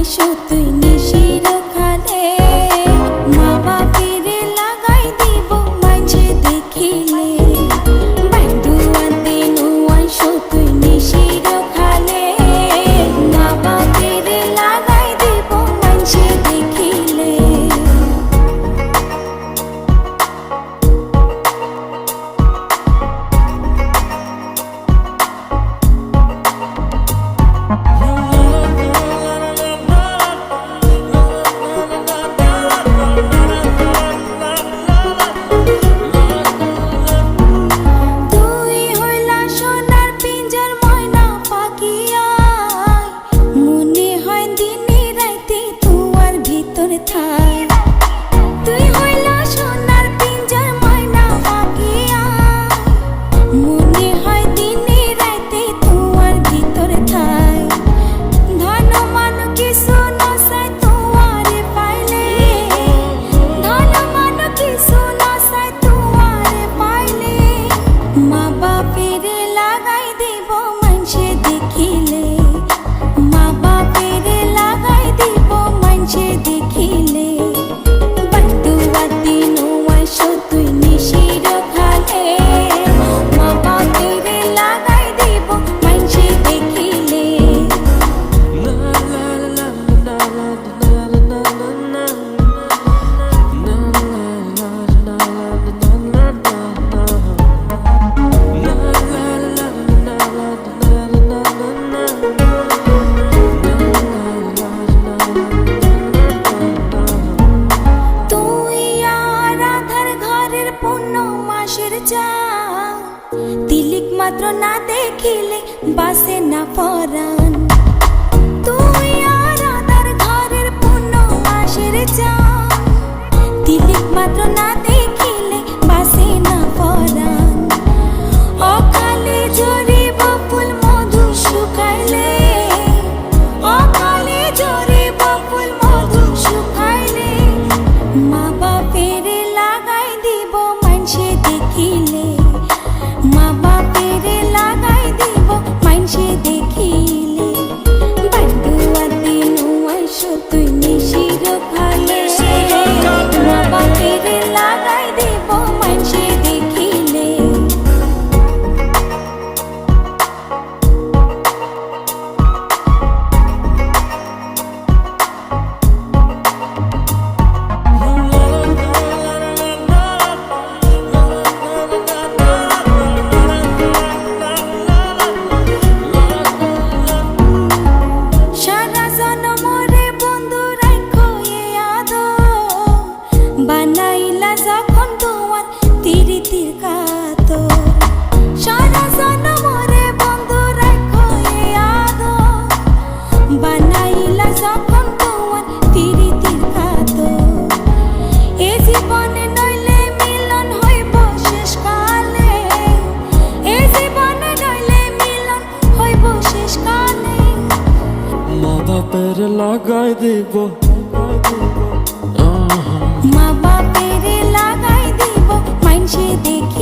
আসো তুই নিশির খালে মা বাপেরে লাগাই দিব মাঝে দেখিলে বাড়ুয়াতে নো আসো তুই নিশির খালে মা বাপেরে লাগাই দিব মাঝে দেখিলে তুই হইলা সোনার পিঞ্জর ময়না পাখিয়া মনে হয় দিনে রাইতে তোমার ভিতরে থাই ধন মান কিছু নসাই তোমারে পাইলে ধন মান কিছু নসাই তোমারে পাইলে মা বাপেরে লাগাই দেব মানুষে দেখিলে মা বাপেরে লাগাই দেব মানুষে দেখিলে তুই নিশির খালে মা বাপেরে লাগাই দিব মাঝে দেখিলে তিলিক মাত্র না দেখিলে বাসে না পরাণ তুই আর আদার ঘরের পূর্ণ মাসের চান তিলিক মাত্র না দেখিলে বাসে না পরাণ অকালে ঝরিব ফুল মধু শুকাইলে অকালে ঝরিব ফুল মধু শুকাইলে মা বাপেরে লাগাই দিব মানুষে দেখিলে মা বাপেরে লাগাই দিব মানুষে দেখিলে বাড়ুয়াতে নো আসো তুই নিশির খালে মা বাপেরে লাগাই দিব মানুষে দেখিলে বানাইলা যখন তোমার তিরিতির কাতর সারা জনমরে বন্ধু রাখো এ আদর বানাইলা যখন তোমার তিরিতির কাতর এ জীবনে নইলে মিলন হইব শেষকালে এ জীবনে নইলে মিলন হইব শেষকালে মা বাপের লাগাই দিব মা বাপেরে লাগাই দিব মাইনসে দেখি